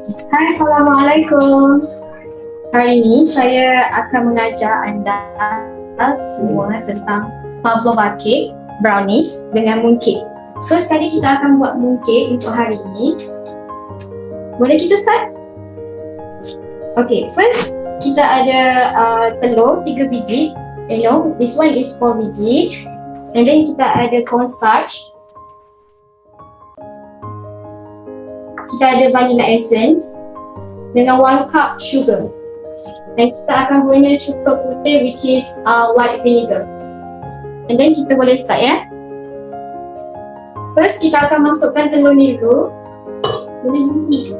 Hai, Assalamualaikum. Hari ini saya akan mengajar anda semua tentang pavlova cake, brownies dengan mooncake. First kali kita akan buat mooncake untuk hari ini. Boleh kita start? Okay, first kita ada telur 3 biji. This one is 4 biji. And then kita ada cornstarch. Kita ada vanilla essence dengan 1 cup sugar. Dan kita akan guna cuka putih which is white vinegar. And then kita boleh start ya. First kita akan masukkan telur ni dulu. Boleh zoom sini.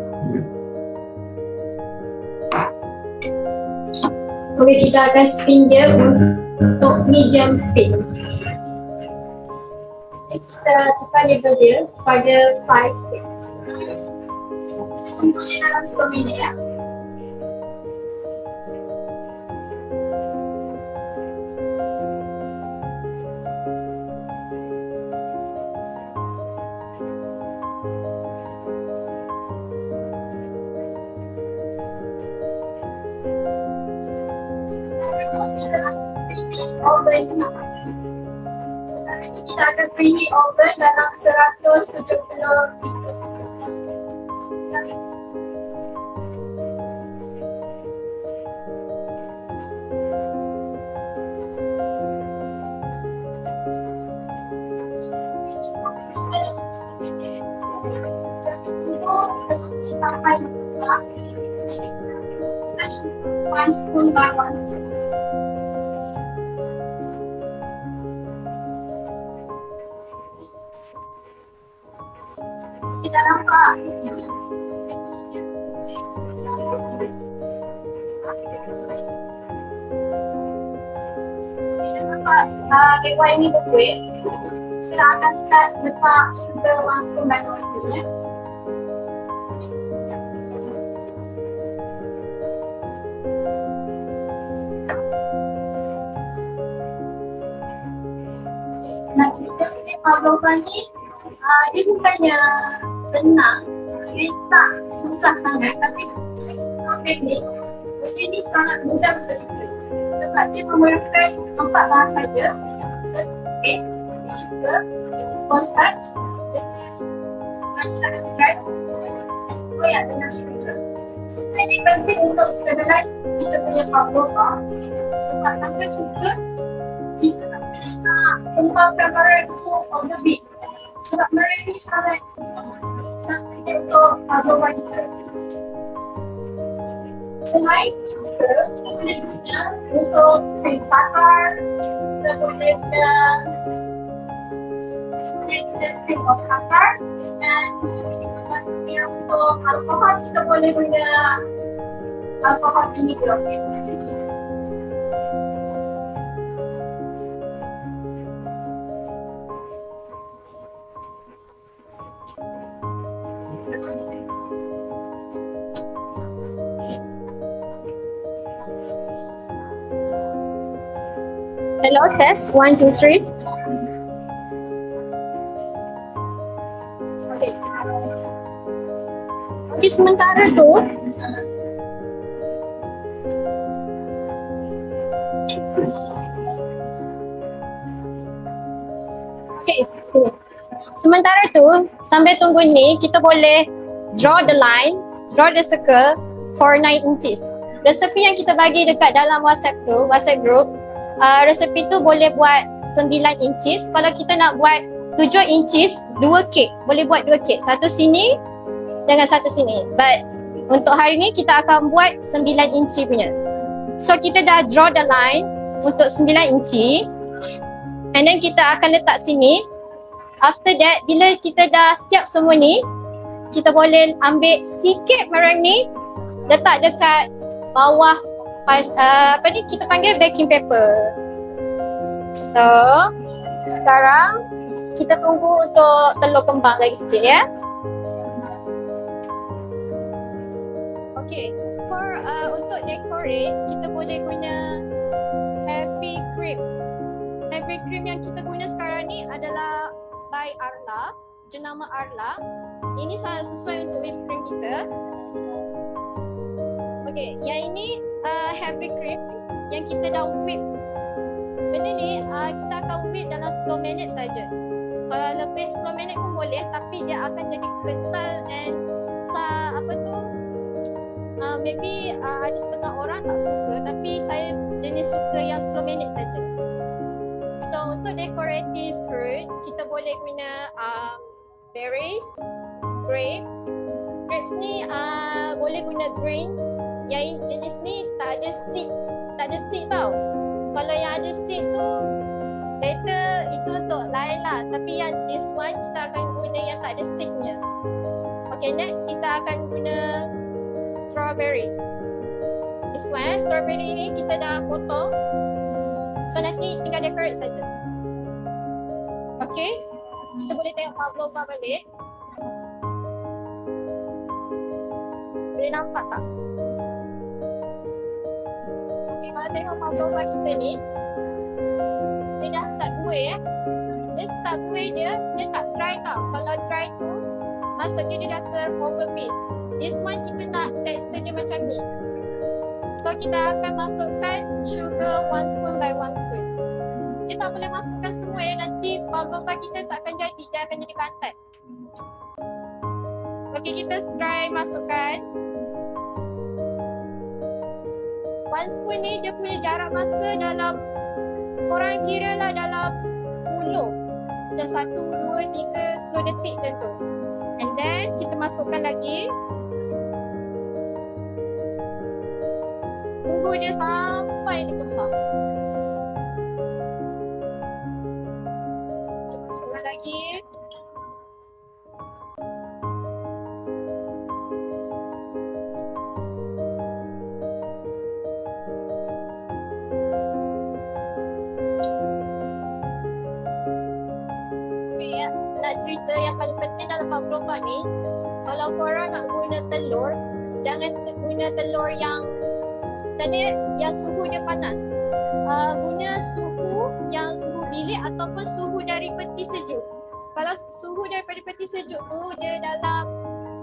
Okay, kita akan spin dia untuk medium speed. Kita tekan level dia pada 5 speed. Tunggu dia dalam 10 minit ya. Sekarang ni kita akan preheat oven dalam 170°. Sampai lupa. One spoon by one spoon. Kita nampak. Kita nampak kek white ni berkuih. Kita akan start letak sugar one spoon by one spoon ya. Nak cerita sikit pavlova ni, dia bukannya senang, dia tak susah sangat, tapi teknik ni sangat mudah untuk kita. Sebab dia memerlukan 4 bahan saja, cake, sugar, cornstarch, vanilla extract, koyak dengan sugar. Ini penting untuk sterilize kita punya pavlova, sebab tanpa sugar kita tak boleh nak kembangkan variety of the beef. Sebab mereka ni sangat cantik untuk pavlova kita. Selain sugar, kita boleh guna untuk cream tartar, kita boleh guna cream of tartar, dan untuk alkohol kita boleh guna alkohol vinegar. Hello, test 1, 2, 3. Okay. Okay, sementara tu okay, sini. Sementara tu, sambil tunggu ni, kita boleh draw the line, draw the circle for 9 inches. Resepi yang kita bagi dekat dalam WhatsApp tu, WhatsApp group, resepi tu boleh buat 9 inches. Kalau kita nak buat 7 inches, 2 kek. Boleh buat 2 kek. Satu sini dengan satu sini. But untuk hari ni kita akan buat 9 inci punya. So kita dah draw the line untuk 9 inci. And then kita akan letak sini. After that, bila kita dah siap semua ni, kita boleh ambil sikit meringue ni, letak dekat bawah apa ni kita panggil baking paper. So sekarang kita tunggu untuk telur kembang lagi sikit ya. Okay, for untuk decorate kita boleh guna heavy cream. Heavy cream yang kita guna sekarang ni adalah by Arla, jenama Arla. Ini sangat sesuai untuk whipped cream kita. Okay, yang ini heavy cream yang kita dah whip. Benda ni kita akan whip dalam 10 minit saja. Kalau lebih 10 minit pun boleh, tapi dia akan jadi kental and maybe ada setengah orang tak suka, tapi saya jenis suka yang 10 minit saja. So untuk decorative fruit, kita boleh guna berries, grapes. Grapes ni boleh guna green. Yang jenis ni tak ada seed tau. Kalau yang ada seed tu better itu untuk lain lah. Tapi yang this one kita akan guna yang tak ada seednya. Okay, next kita akan guna strawberry. This one, strawberry ni kita dah potong. So nanti tinggal decorate saja. Okay, kita boleh tengok pavlova balik. Boleh nampak tak? Okay, kalau tengok pavlova kita ni, dia dah start buih Dia start buih dia tak dry tau. Kalau dry tu, maksudnya dia dah ter-overbake. This one kita nak tekstur dia macam ni. So kita akan masukkan sugar 1 spoon by 1 spoon. Dia tak boleh masukkan semua nanti pavlova kita tak akan jadi, dia akan jadi bantat. Okay, kita try masukkan 1 spoon ni dia punya jarak masa dalam, korang kira lah dalam 10. Macam 1, 2, 3, 10 detik macam tu. And then kita masukkan lagi. Tunggu dia sampai dia kembang. Kita masukkan lagi. Nak cerita yang paling penting dalam pavlova ni, kalau korang nak guna telur, jangan guna telur yang suhu dia panas. Guna suhu yang suhu bilik ataupun suhu dari peti sejuk. Kalau suhu daripada peti sejuk tu, dia dalam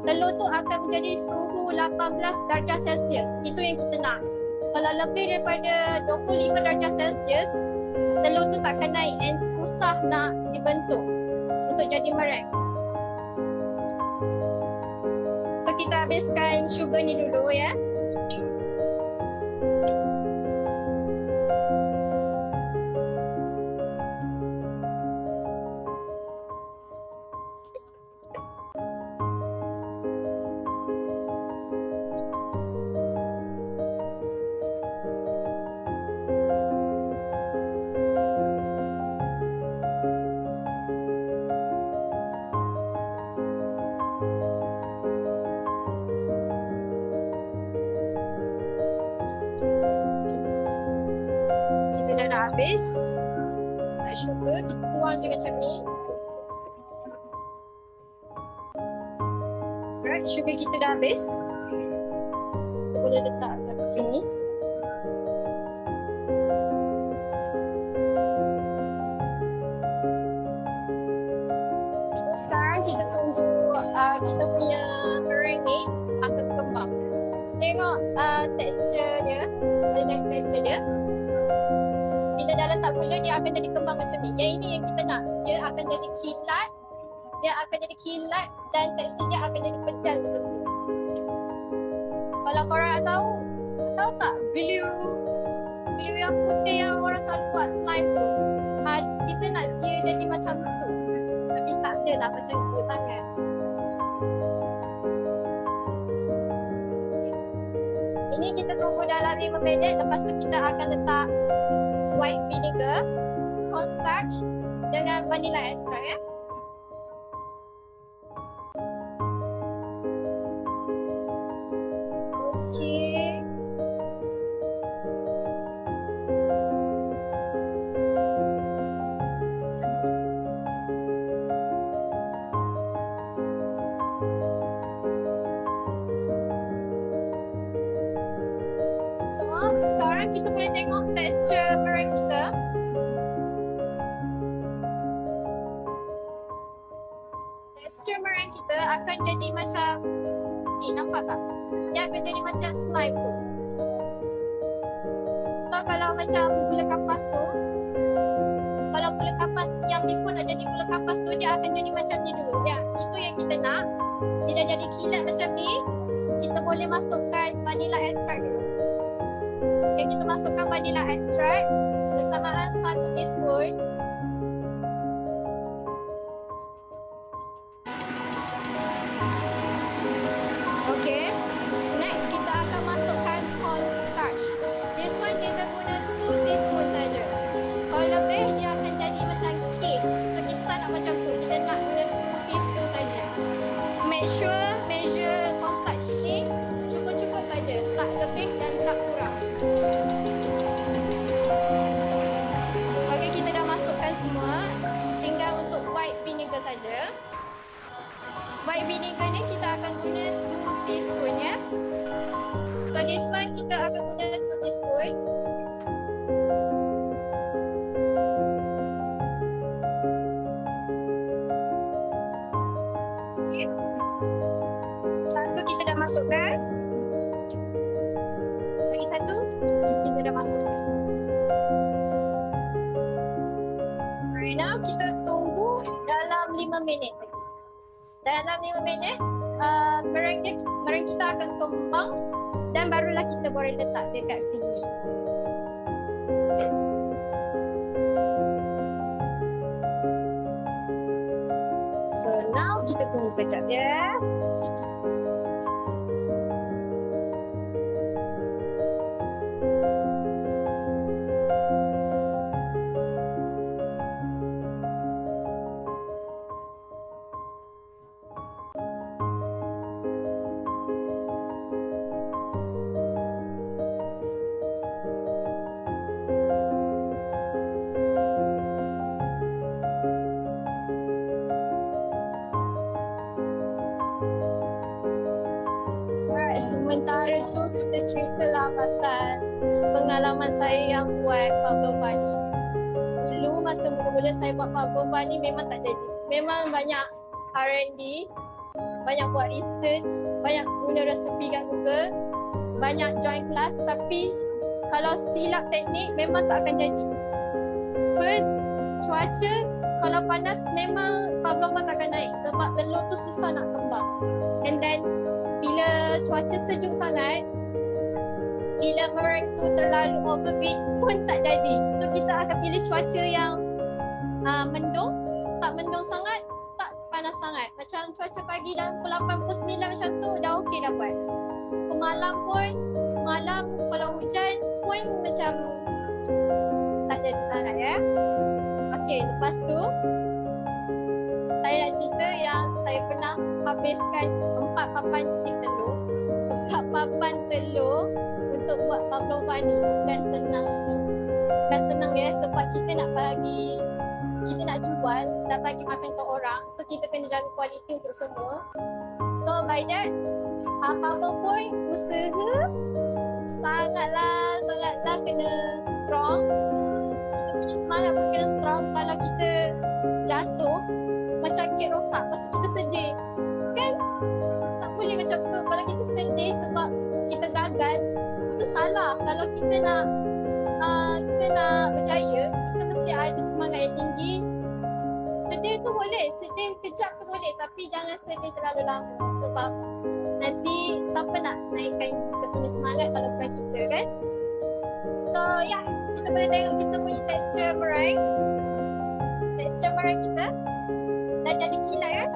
telur tu akan menjadi suhu 18 darjah Celsius. Itu yang kita nak. Kalau lebih daripada 25 darjah Celsius, telur tu takkan naik and susah nak dibentuk untuk jadi meringue. So kita habiskan sugar ni dulu ya. Dah habis tak sugar, kita tuang dia macam ni. Alright, sugar kita dah habis. Kita boleh letak kat sini. So sekarang kita tunggu kita punya meringue ni akan kembang. Tengok tekstur dia. Tengok tekstur dia. Bila dah letak gula, dia akan jadi kembang macam ni. Yang ini yang kita nak. Dia akan jadi kilat. Dia akan jadi kilat dan tekstur dia akan jadi pejal macam tu. Kalau korang tahu tak glue yang putih yang orang selalu buat slime tu, kita nak dia jadi macam tu. Tapi tak ada lah macam tu sangat. Ini kita tunggu dalam 5 minit. Lepas tu kita akan letak white vinegar, cornstarch dengan vanilla extract ya. Okey. So, sekarang kita boleh tengok tekstur meringue kita. Tekstur meringue kita akan jadi macam ni, nampak tak? dia akan jadi macam slime tu. So kalau macam gula kapas tu, kalau gula kapas yang before nak jadi gula kapas tu, dia akan jadi macam ni dulu. Ya, itu yang kita nak. Dia dah jadi kilat macam ni. Kita boleh masukkan vanilla extract dulu. Okay, kita masukkan vanilla extract bersamaan 1 teaspoon. Okay, next kita akan masukkan cornstarch. This one kita guna 2 teaspoon saja. Kalau lebih dia akan jadi macam cake. So kita tak nak macam tu. Kita nak guna 2 teaspoon saja. Make sure measure cornstarch ni cukup-cukup saja, tak lebih dan tak kurang. Okey, kita dah masukkan semua. Tinggal untuk white vinegar saja. White vinegar ni kita akan guna 2 teaspoon ya. So this one kita akan guna 2 teaspoon. Okay. Satu kita dah masukkan. Lagi satu kita dah masukkan. Right now kita tunggu dalam 5 minit lagi. Dalam 5 minit meringue kita akan kembang dan barulah kita boleh letak dekat sini. So now kita tunggu kejap ya. Sementara tu kita ceritalah pasal pengalaman saya yang buat pavlova ni. Dulu masa mula-mula saya buat pavlova ni memang tak jadi. Memang banyak R&D, banyak buat research, banyak guna resepi kat Google, banyak join class, tapi kalau silap teknik memang tak akan jadi. First, cuaca kalau panas memang pavlova tak akan naik sebab telur tu susah nak kembang. And then bila cuaca sejuk sangat, bila meringue tu terlalu overheat pun tak jadi. So kita akan pilih cuaca yang mendung, tak mendung sangat, tak panas sangat. Macam cuaca pagi dalam pukul 8, pukul 9 macam tu dah okey dapat. So malam kalau hujan pun macam tak jadi sangat ya. Okey, lepas tu saya nak cerita yang saya pernah habiskan 4 papan cicik telur. 4 papan telur untuk buat pavlova ni bukan senang. Bukan senang ya, sebab kita nak jual dan bagi makan ke orang. So kita kena jaga kualiti untuk semua. So by that, apa-apa pun usaha sangatlah kena strong. Kita punya semangat pun kena strong. Kalau kita jatuh macam kek rosak pasal kita sedih, kan? Tak boleh macam tu. Kalau kita sedih sebab kita gagal, itu salah. Kalau kita nak berjaya, kita mesti ada semangat yang tinggi. Sedih tu boleh, sedih kejap tu boleh, tapi jangan sedih terlalu lama sebab nanti siapa nak naikkan kita punya semangat kalau bukan kita, kan? So ya, kita boleh tengok kita punya tekstur meringue. Tekstur meringue kita dah jadi kilat kan?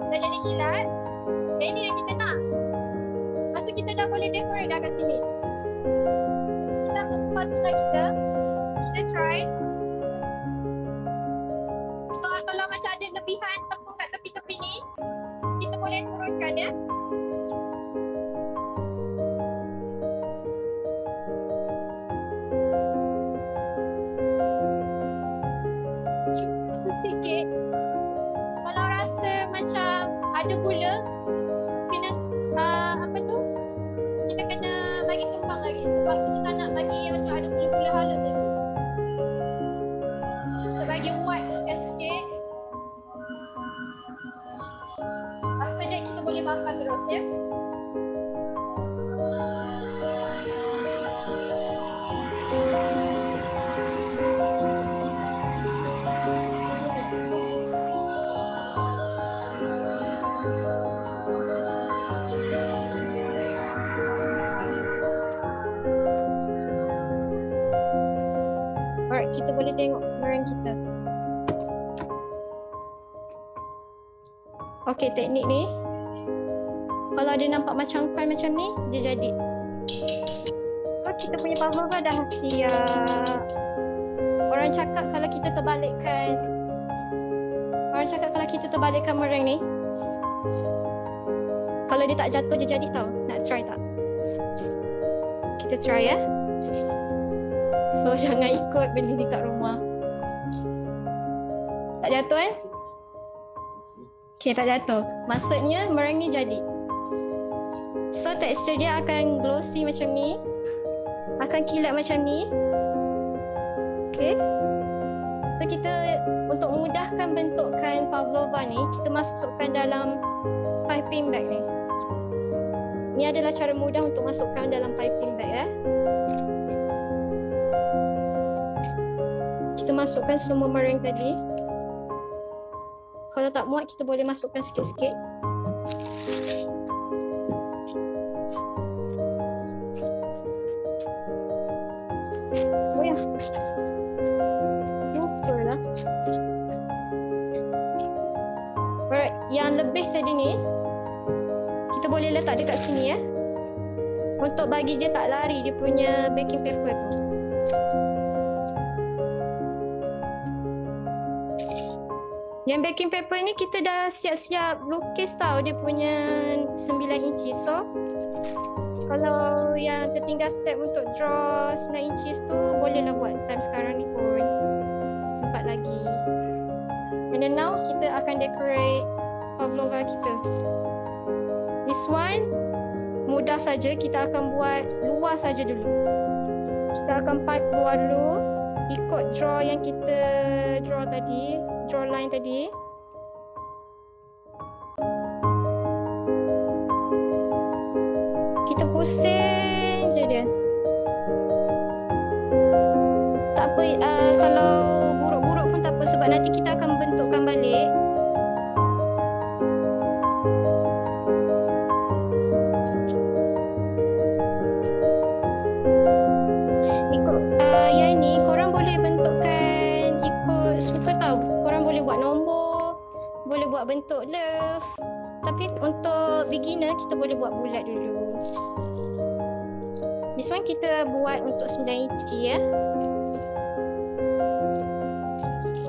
Dah jadi kilat. Dan ini yang kita nak. Masa kita dah boleh decorate dah kat sini. Kita ambil spatula kita. Kita try. So kalau macam ada lebihan tepung kat tepi-tepi ni, kita boleh turunkan ya. Sedikit. Kalau rasa macam ada gula, kena kita kena bagi kembang lagi sebab kita tak nak bagi macam ada gula-gula halus lagi. So bagi whitekan sikit. After that kita boleh bakar terus ya. tengok meringue kita. Okey, teknik ni kalau dia nampak macam coin macam ni, dia jadi. So kita punya pavlova dah siap. Orang cakap kalau kita terbalikkan meringue ni, kalau dia tak jatuh, dia jadi tau. Nak try tak? Kita try ya. So jangan ikut benda ni kat rumah. Tak jatuh kan? Okay, tak jatuh. Maksudnya meringue ni jadi. So tekstur dia akan glossy macam ni, akan kilat macam ni. Okay. So kita untuk memudahkan bentukan pavlova ni, kita masukkan dalam piping bag ni. Ni adalah cara mudah untuk masukkan dalam piping bag ya. Kita masukkan semua meringue tadi. Kalau tak muat, kita boleh masukkan sikit-sikit. Oh ya. Lupa lah. Alright, yang lebih tadi ni, kita boleh letak dekat sini ya. Untuk bagi dia tak lari dia punya baking paper tu. Yang baking paper ni kita dah siap-siap lukis tau dia punya 9 inci. So kalau yang tertinggal step untuk draw 9 inci tu, bolehlah buat time sekarang ni pun, sempat lagi. And then now kita akan decorate pavlova kita. This one mudah saja, kita akan buat luar saja dulu. Kita akan pipe luar dulu, ikut draw yang kita draw tadi, draw line tadi. Kita pusing je dia. Tak apa, kalau buruk-buruk pun tak apa, sebab nanti kita akan bentukkan balik. Ikut yang ni korang boleh bentukkan ikut suka tau. Korang boleh buat nombor, boleh buat bentuk love. Tapi untuk beginner kita boleh buat bulat dulu. This one kita buat untuk 9 inci ya.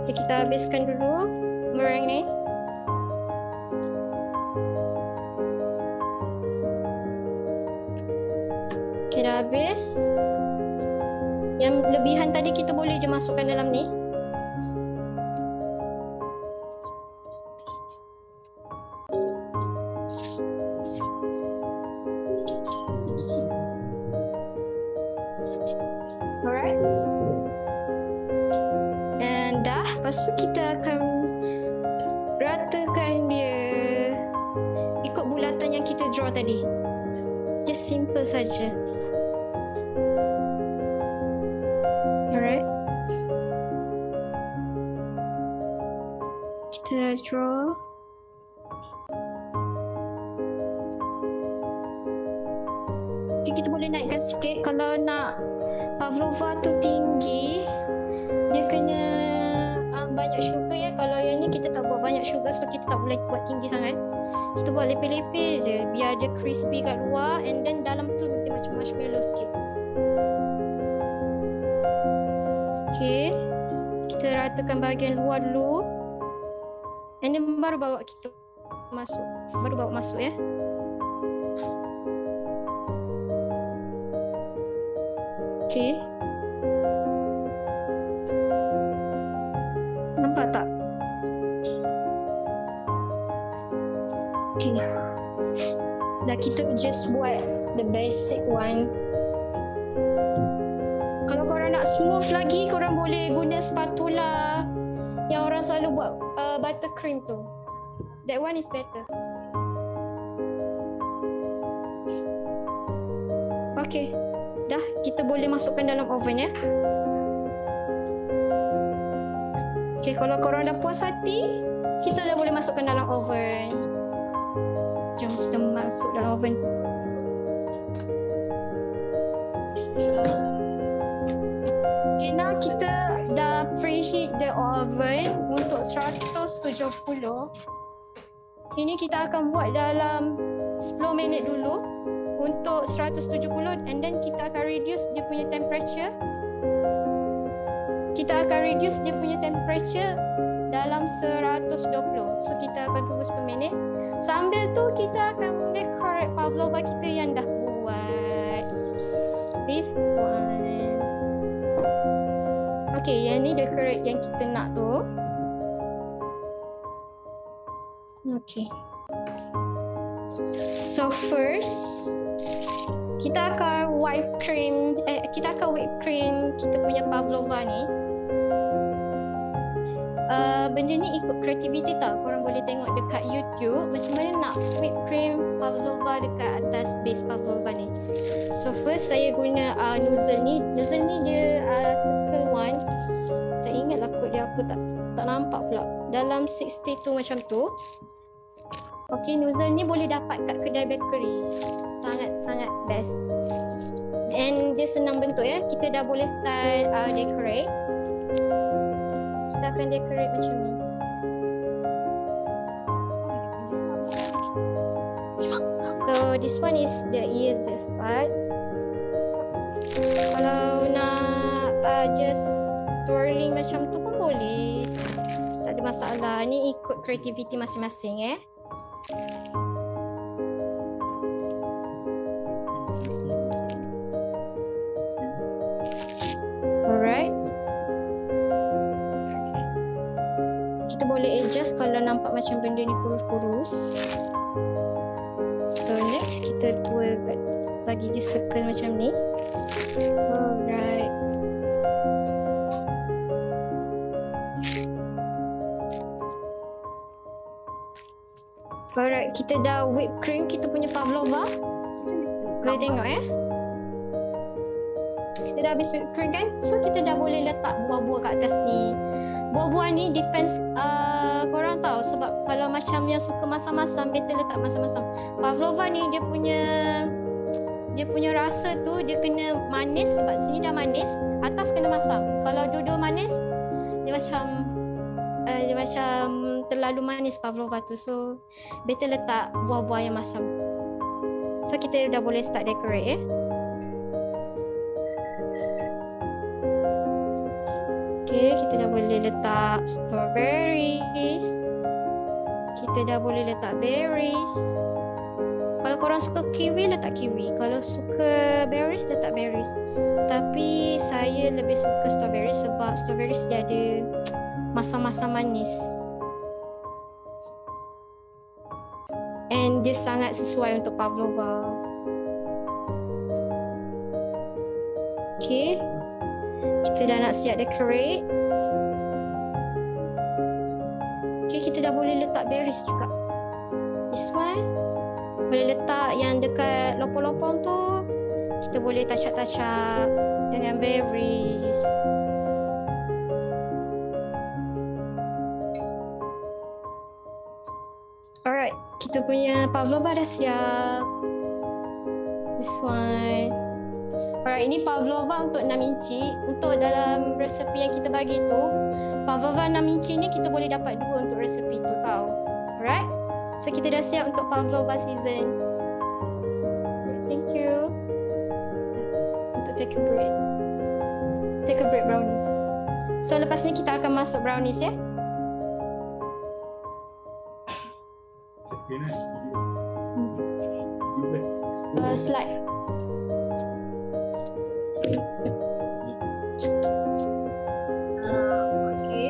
Okay, kita habiskan dulu meringue ni. Okay, dah habis. Yang lebihan tadi kita boleh je masukkan dalam ni. Alright. And dah, lepas tu kita akan ratakan dia ikut bulatan yang kita draw tadi. Just simple saja. Alright. Kita draw. Okay, kita boleh naikkan sikit. Kalau nak pavlova tu tinggi, dia kena banyak sugar ya. Kalau yang ni kita tak buat banyak sugar, so kita tak boleh buat tinggi sangat. Kita buat lepeh-lepeh je biar dia crispy kat luar, and then dalam tu dia macam marshmallow sikit. Okay, kita ratakan bahagian luar dulu, and then baru bawa kita masuk. Baru bawa masuk ya. Okay. Nampak tak? Okay. Dah, kita just buat the basic one. Kalau korang nak smooth lagi, korang boleh guna spatula yang orang selalu buat buttercream tu. That one is better. Okay. Dah, kita boleh masukkan dalam oven ya. Okay, kalau korang dah puas hati, kita dah boleh masukkan dalam oven. Jom kita masuk dalam oven. Okay, now kita dah the oven untuk 170. Ini kita akan buat dalam 10 minit dulu untuk 170, and then kita akan reduce dia punya temperature. Kita akan reduce dia punya temperature dalam 120. So kita akan tunggu 10 minit. Sambil tu kita akan decorate pavlova kita yang dah buat. This one. Okay, yang ni decorate yang kita nak tu. Okay. So first, kita akan whipped cream kita punya pavlova ni. Benda ni ikut kreativiti tau. Korang boleh tengok dekat YouTube macam mana nak whipped cream pavlova dekat atas base pavlova ni. So first saya guna nozzle ni. Nozzle ni dia circle one. Tak ingat lah kod dia apa, tak nampak pula. Dalam 62 macam tu. Okay, nozzle ni boleh dapat kat kedai bakery. Sangat-sangat best. And dia senang bentuk ya. Kita dah boleh start decorate. Kita akan decorate macam ni. So this one is the easiest part. Kalau nak just twirling macam tu pun boleh. Tak ada masalah. Ni ikut kreativiti masing-masing Alright. Kita boleh adjust kalau nampak macam benda ni kurus-kurus. So next kita bagi dia circle macam ni. Alright. Alright, kita dah whipped cream kita punya pavlova. Boleh tengok kita dah habis whipped cream kan. So kita dah boleh letak buah-buah kat atas ni. Buah-buah ni depends korang tahu, sebab kalau macam yang suka masam-masam, better letak masam-masam. Pavlova ni dia punya rasa tu dia kena manis, sebab sini dah manis, atas kena masam. Kalau dua-dua manis dia macam terlalu manis pavlova tu. So better letak buah-buah yang masam. So kita dah boleh start decorate Okay, kita dah boleh letak strawberries. Kita dah boleh letak berries. Kalau korang suka kiwi, letak kiwi. Kalau suka berries, letak berries. Tapi saya lebih suka strawberries sebab strawberries dia ada masam-masam manis. And dia sangat sesuai untuk pavlova. Okay. Kita dah nak siap decorate. Okay, kita dah boleh letak berries juga. This one. Boleh letak yang dekat lopong-lopong tu. Kita boleh touch-up dengan berries. Alright, kita punya pavlova dah siap. This one. Alright, ini pavlova untuk 6 inci. Untuk dalam resepi yang kita bagi tu, pavlova 6 inci ni kita boleh dapat 2 untuk resepi tu tau. Alright, so kita dah siap untuk pavlova season. Thank you. Untuk take a break brownies. So lepas ni kita akan masuk brownies ya. Slide.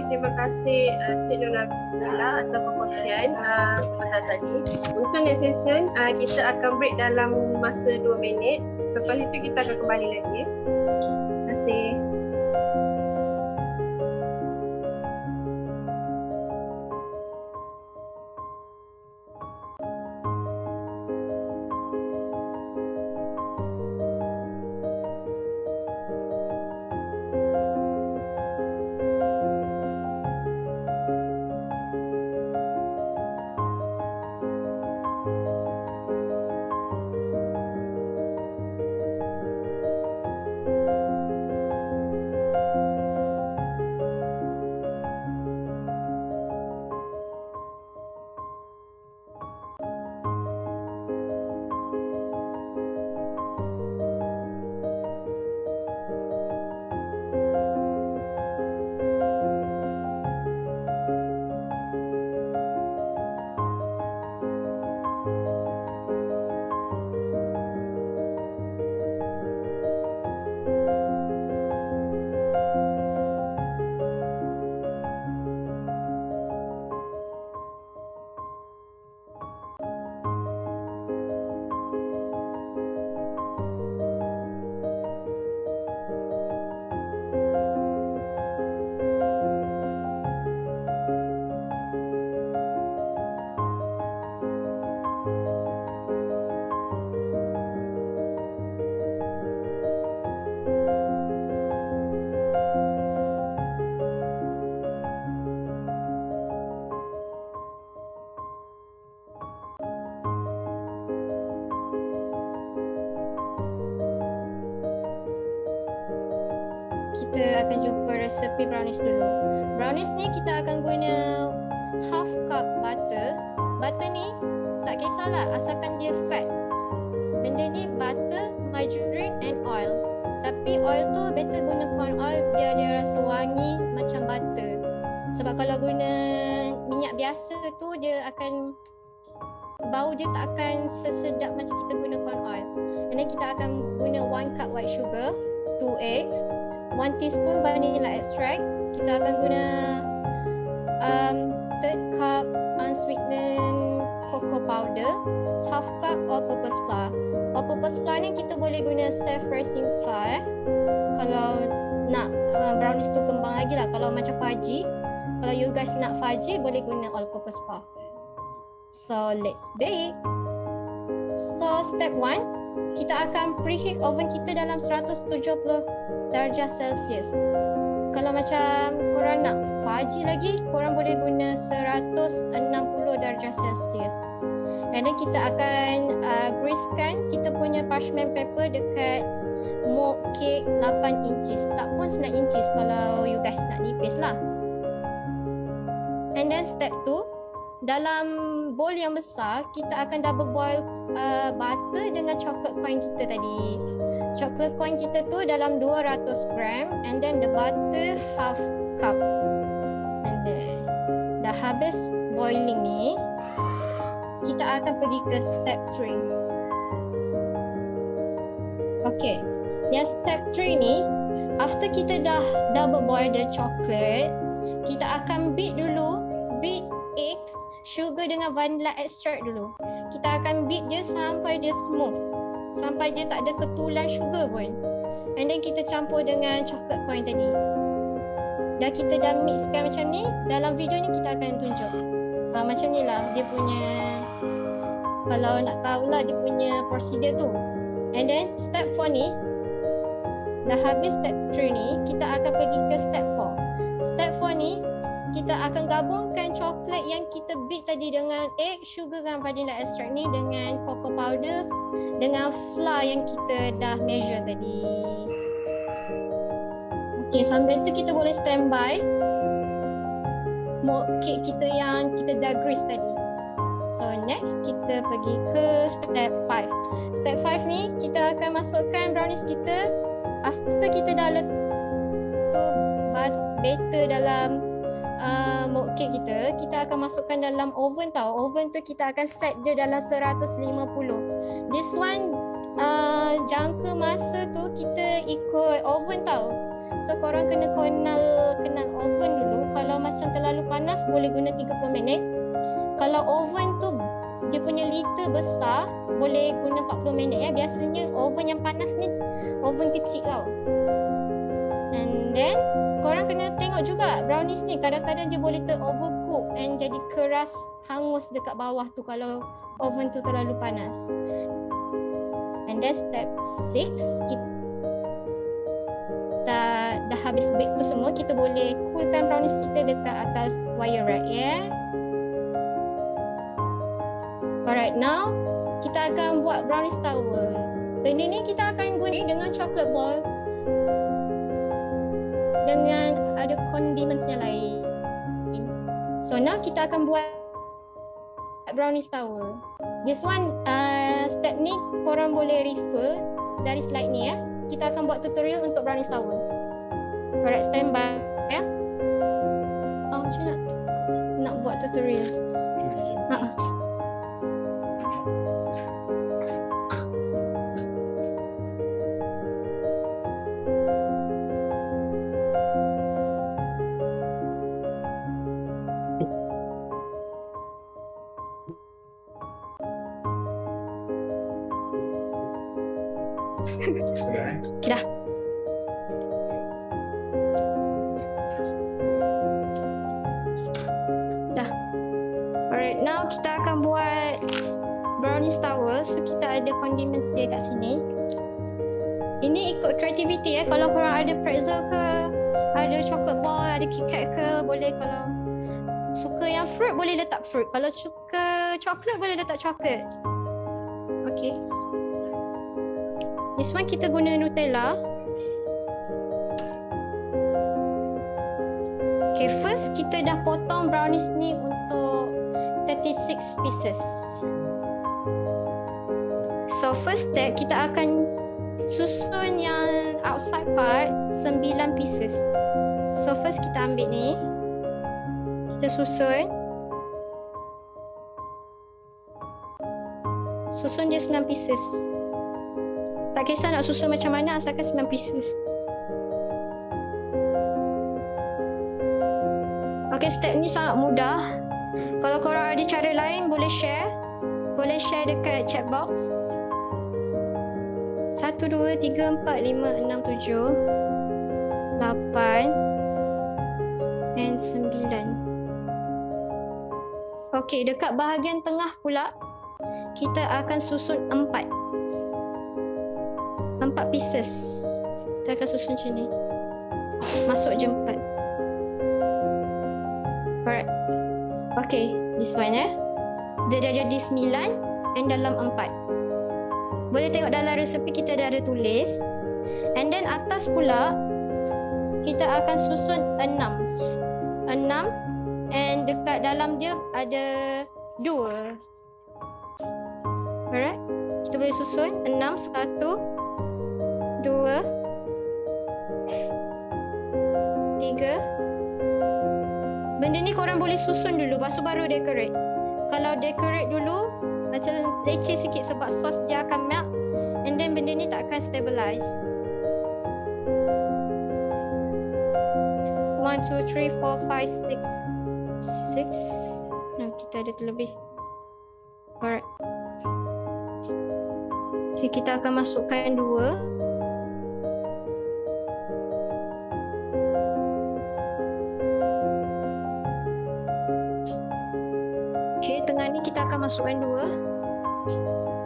Terima kasih Cik Nurabila atas perkongsian sebentar tadi. Untuk next session kita akan break dalam masa 2 minit. Lepas itu kita akan kembali lagi. Terima kasih. kita akan jumpa resepi brownies dulu. Brownies ni kita akan guna half cup butter. Butter ni tak kisahlah asalkan dia fat. Benda ni butter, margarine and oil. Tapi oil tu better guna corn oil biar dia rasa wangi macam butter. Sebab kalau guna minyak biasa tu dia akan, bau dia tak akan sesedap macam kita guna corn oil. And then kita akan guna 1 cup white sugar, 2 eggs, 1 teaspoon vanilla extract. Kita akan guna 3 cup unsweetened cocoa powder, half cup all-purpose flour. All-purpose flour ni kita boleh guna self-raising flour kalau nak brownies tu kembang lagi lah. Kalau macam fudgy, kalau you guys nak fudgy boleh guna all-purpose flour. So let's bake. So step 1, kita akan preheat oven kita dalam 170 darjah Celsius. Kalau macam korang nak fudgy lagi, korang boleh guna 160 darjah Celsius. And then kita akan greasekan kita punya parchment paper dekat mold cake 8 inches. Tak pun 9 inches kalau you guys nak nipis lah. And then step 2, dalam bowl yang besar, kita akan double boil butter dengan chocolate coin kita tadi. Chocolate coin kita tu dalam 200 gram and then the butter half cup. And then dah habis boiling ni, kita akan pergi ke step 3. Okay, yang step 3 ni, after kita dah double boil the chocolate, kita akan beat dulu, beat eggs, sugar dengan vanilla extract dulu. Kita akan beat dia sampai dia smooth, sampai dia tak ada ketulan sugar pun. And then kita campur dengan chocolate coin tadi. Dah kita dah mixkan macam ni, dalam video ni kita akan tunjuk. Macam ni lah dia punya, kalau nak tahulah dia punya prosedur tu. And then step 4 ni, dah habis step 3 ni, kita akan pergi ke step 4. Step 4 ni, kita akan gabungkan coklat yang kita beat tadi dengan egg, sugar dan vanilla extract ni dengan cocoa powder dengan flour yang kita dah measure tadi. Okay, sambil tu kita boleh standby mold cake kita yang kita dah grease tadi. So next kita pergi ke step 5. Step 5 ni kita akan masukkan brownies kita. After kita dah letak batter dalam mold cake kita, kita akan masukkan dalam oven tau. Oven tu kita akan set dia dalam 150. This one jangka masa tu kita ikut oven tau. So korang kena kenal oven dulu. Kalau macam terlalu panas boleh guna 30 minit. Kalau oven tu dia punya liter besar boleh guna 40 minit ya. Biasanya oven yang panas ni oven kecil tau. And then korang kena tengok juga brownies ni, kadang-kadang dia boleh overcook and jadi keras, hangus dekat bawah tu kalau oven tu terlalu panas. And then step 6, kita dah habis bake tu semua, kita boleh coolkan brownies kita dekat atas wire rack ya. Alright, now kita akan buat brownies tower. Benda ni kita akan guna dengan chocolate ball dengan ada condiments yang lain. So now kita akan buat brownies tower. This one step ni korang boleh refer dari slide ni ya. Kita akan buat tutorial untuk brownies tower. Alright, stand by ya. Oh, macam nak buat tutorial. Okay, dah. Dah. Alright, now kita akan buat brownies tower. So kita ada condiments dia kat sini. Ini ikut creativity ya. Kalau korang ada pretzel ke, ada chocolate ball, ada KitKat ke, boleh. Kalau suka yang fruit boleh letak fruit. Kalau suka coklat boleh letak coklat. Okay. This one kita guna Nutella. Okay, first kita dah potong brownies ni untuk 36 pieces. So first step, kita akan susun yang outside part 9 pieces. So first kita ambil ni, kita susun dia 9 pieces. Tak kisah nak susun macam mana, asalkan 9 pieces. Okay, step ni sangat mudah. Kalau korang ada cara lain, boleh share dekat chat box. 1, 2, 3, 4, 5, 6, 7, 8 and 9. Okay, dekat bahagian tengah pula kita akan susun 4 pieces. Kita akan susun macam ni. Masuk je 4. Alright. Okay, this one dia dah jadi 9 and dalam 4. Boleh tengok dalam resepi kita dah ada tulis. And then atas pula kita akan susun 6 and dekat dalam dia ada 2. Alright. Kita boleh susun 6, 1, 2, 3. Benda ni korang boleh susun dulu, lepas tu baru decorate. Kalau decorate dulu, macam leceh sikit sebab sos dia akan melt and then benda ni tak akan stabilize. 1, 2, 3, 4, 5, 6. Nah, kita ada terlebih. Alright. Okay, kita akan masukkan 2. Okay, tengah ni kita akan masukkan 2.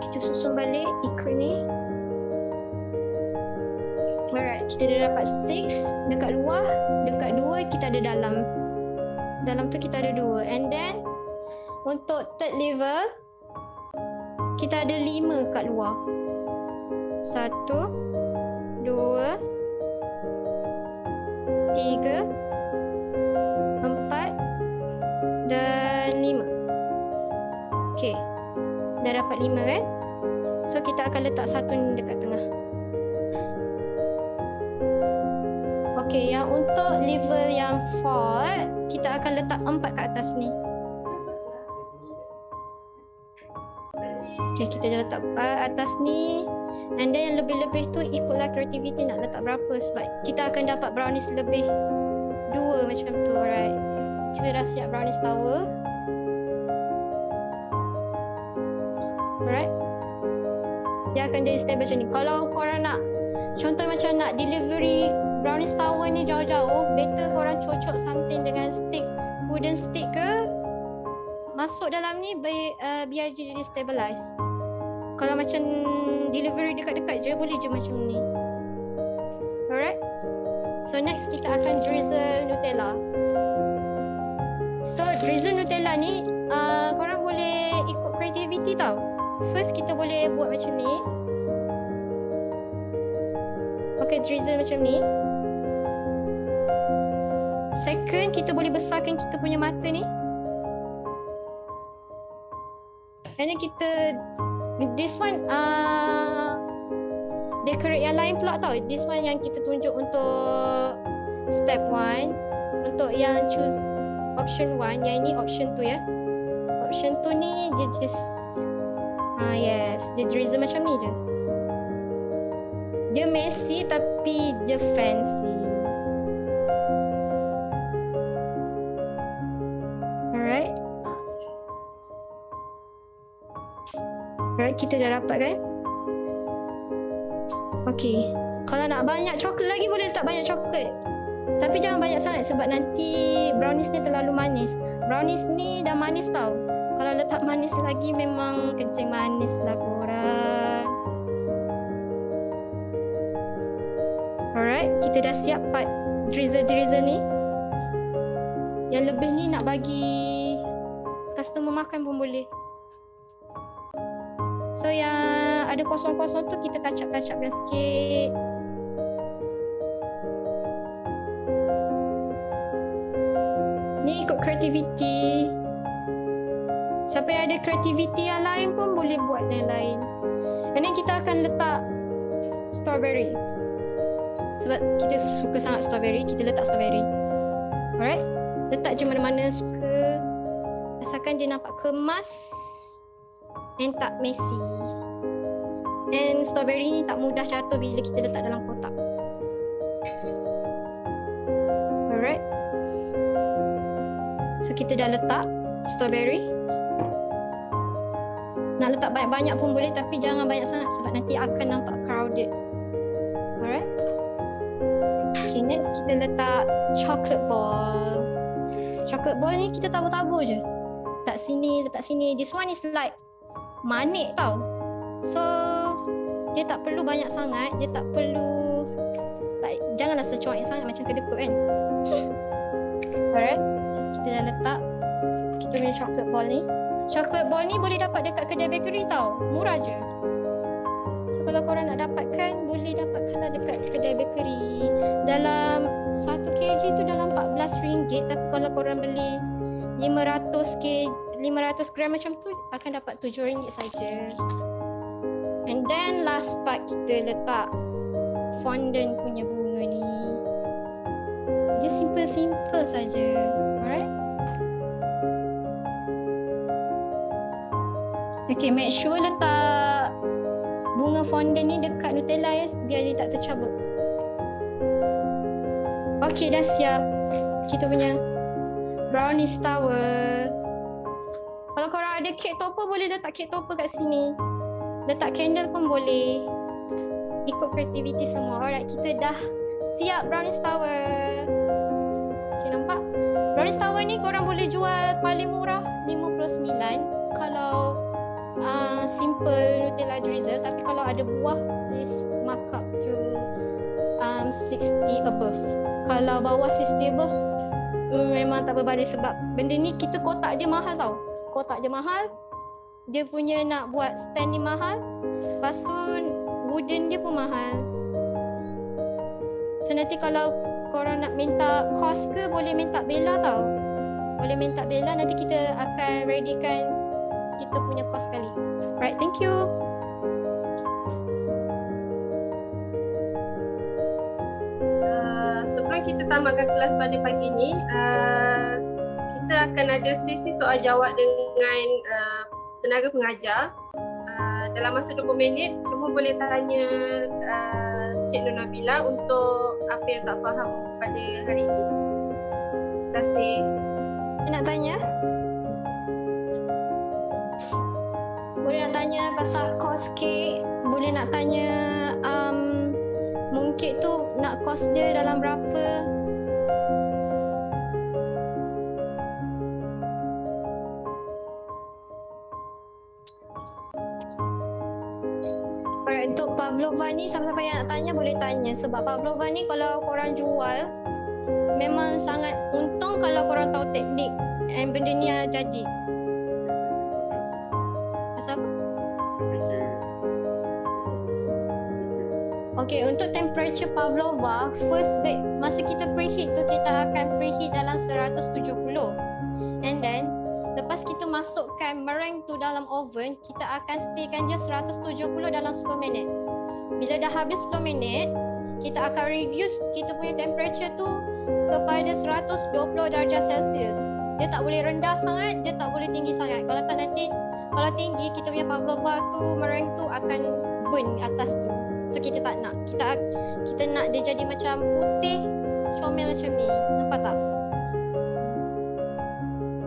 Kita susun balik ikut ni. Alright, kita dah dapat 6 dekat luar, dekat 2 kita ada dalam. Dalam tu kita ada 2. And then untuk third level kita ada 5 kat luar. 1, 2, 3, 4 dan 5. Okay, dah dapat 5 kan? So kita akan letak 1 ni dekat tengah. Okay, yang untuk level yang 4 kita akan letak 4 kat atas ni. Okay, kita dah letak 4 atas ni. And then yang lebih-lebih tu ikutlah creativity nak letak berapa, sebab kita akan dapat brownies lebih 2 macam tu. Alright, kita dah siap brownies tower. Alright, dia akan jadi stable macam ni. Kalau korang nak, contoh macam nak delivery brownies tower ni jauh-jauh, better korang cocok something dengan stick, wooden stick ke, masuk dalam ni biar dia jadi stabilize. Kalau macam delivery dekat-dekat je, boleh je macam ni. Alright, so next kita akan drizzle Nutella. So drizzle Nutella ni korang boleh ikut creativity tau. First kita boleh buat macam ni. Okay, drizzle macam ni. Second, kita boleh besarkan kita punya mata ni. And then kita, this one decorate yang lain pula tau. This one yang kita tunjuk untuk step 1. Untuk yang choose option 1, yang ini option 2 ya. Option 2 ni dia just yes, dia drizzle macam ni je. Dia messy tapi dia fancy. Alright. Alright, kita dah dapat kan? Okay, kalau nak banyak coklat lagi boleh letak banyak coklat. Tapi jangan banyak sangat sebab nanti brownies ni terlalu manis. Brownies ni dah manis tau. Kalau letak manis lagi memang kencing manis lah korang. Alright, kita dah siap part drizzle ni. Yang lebih ni nak bagi customer makan pun boleh. So yang ada kosong-kosong tu kita touch-up-touch-upkan sikit. Ni ikut kreativiti. Siapa yang ada kreativiti yang lain pun boleh buat yang lain. And then kita akan letak strawberry. Sebab kita suka sangat strawberry, kita letak strawberry. Alright? Letak je mana-mana suka. Asalkan dia nampak kemas and tak messy. And strawberry ni tak mudah jatuh bila kita letak dalam kotak. Alright? So kita dah letak strawberry. Nak letak banyak-banyak pun boleh, tapi jangan banyak sangat sebab nanti akan nampak crowded. Alright? Okay, next kita letak chocolate ball. Chocolate ball ni kita tabur-tabur je. Letak sini, letak sini. This one is like manik tau. So, dia tak perlu banyak sangat. Dia tak perlu... janganlah secuak sangat macam kedekut kan. Alright? Kita dah letak kita punya chocolate ball ni. Chocolate ball ni boleh dapat dekat kedai bakery tau. Murah je. So kalau korang nak dapatkan, boleh dapatkanlah dekat kedai bakery. Dalam 1 kg tu dalam RM14. Tapi kalau korang beli 500 gram macam tu, akan dapat RM7 saja. And then last part kita letak fondant punya bunga ni. Just simple-simple saja. Alright? Okay, make sure letak bunga fondant ni dekat Nutella ya, biar dia tak tercabut. Okay, dah siap kita punya brownies tower. Kalau korang ada cake topper, boleh letak cake topper kat sini. Letak candle pun boleh. Ikut kreativiti semua. Alright, kita dah siap brownies tower. Okay, nampak? Brownies tower ni korang boleh jual paling murah $59 kalau simple Nutella drizzle. Tapi kalau ada buah, please mark up to 60 above. Kalau bawah 60 above, memang tak berbalik sebab benda ni kita kotak dia mahal tau. Kotak dia mahal. Dia punya nak buat stand ni mahal. Lepas tu wooden dia pun mahal. So nanti kalau korang nak minta kos ke, boleh minta Bella tau. Boleh minta Bella, nanti kita akan readykan kita punya kos sekali. Right, thank you. Sebelum kita tamatkan kelas pada pagi ni, kita akan ada sesi soal jawab dengan tenaga pengajar. Dalam masa 20 minit, semua boleh tanya Cik Nur Nabila untuk apa yang tak faham pada hari ini. Terima kasih. Nak tanya? Boleh nak tanya pasal kos kek. Boleh nak tanya mooncake tu nak kos dia dalam berapa? Alright, untuk pavlova ni siapa-siapa yang nak tanya boleh tanya. Sebab pavlova ni kalau korang jual, memang sangat untung kalau korang tahu teknik and benda ni jadi. Pasal apa? Okay, untuk temperature pavlova, first bake, masa kita preheat tu kita akan preheat dalam 170. And then, lepas kita masukkan meringue tu dalam oven, kita akan staykan dia 170 dalam 10 minit. Bila dah habis 10 minit, kita akan reduce kita punya temperature tu kepada 120 darjah Celsius. Dia tak boleh rendah sangat, dia tak boleh tinggi sangat. Kalau tak nanti, kalau tinggi, kita punya pavlova tu, meringue tu akan burn atas tu. So kita tak nak. Kita nak dia jadi macam putih, comel macam ni. Nampak tak?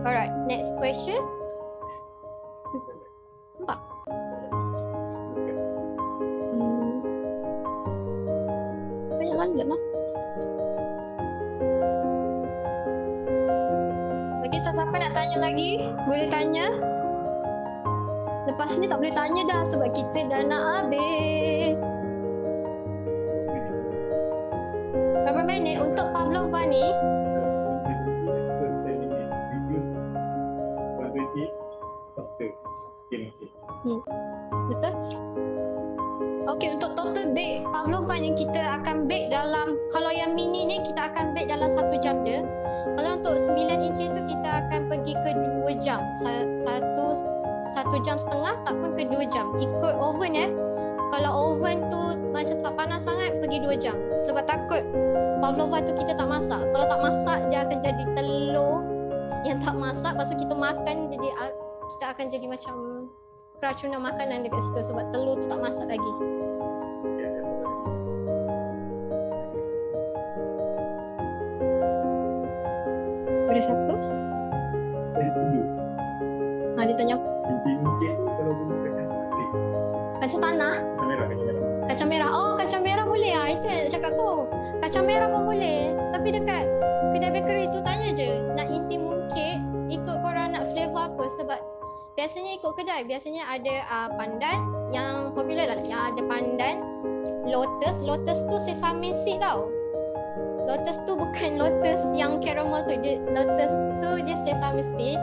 Alright, next question. Nampak? Banyak malam lah. Okay, siapa nak tanya lagi? Boleh tanya. Lepas ni tak boleh tanya dah sebab kita dah nak habis. Berapa minit untuk pavlova ni? Betul? Okey, untuk total bake pavlova yang kita akan bake dalam, kalau yang mini ni kita akan bake dalam 1 jam je. Kalau untuk 9 inci tu kita akan pergi ke 2 jam. Satu jam setengah tak pun ke 2 jam. Ikut oven Kalau oven tu macam tak panas sangat, pergi 2 jam. Sebab takut pavlova tu kita tak masak. Kalau tak masak, dia akan jadi telur yang tak masak. Lepas tu kita makan, jadi kita akan jadi macam keracunan makanan dekat situ sebab telur tu tak masak lagi. Ada siapa? Dari tulis. Dia tanya Inti mungkin tu kalau guna kacang kulit. kacang tanah. Kacang merah, kacang merah. Kacang merah. Oh, kacang merah boleh. Itu yang nak cakap tu. Kacang merah pun boleh. Tapi dekat kedai bakery tu tanya je, nak inti mooncake, ikut korang nak flavor apa. Sebab biasanya ikut kedai, biasanya ada pandan yang popular lah. Yang ada pandan, lotus. Lotus tu sesame seed tau. Lotus tu bukan lotus yang caramel tu. Lotus tu dia sesame seed.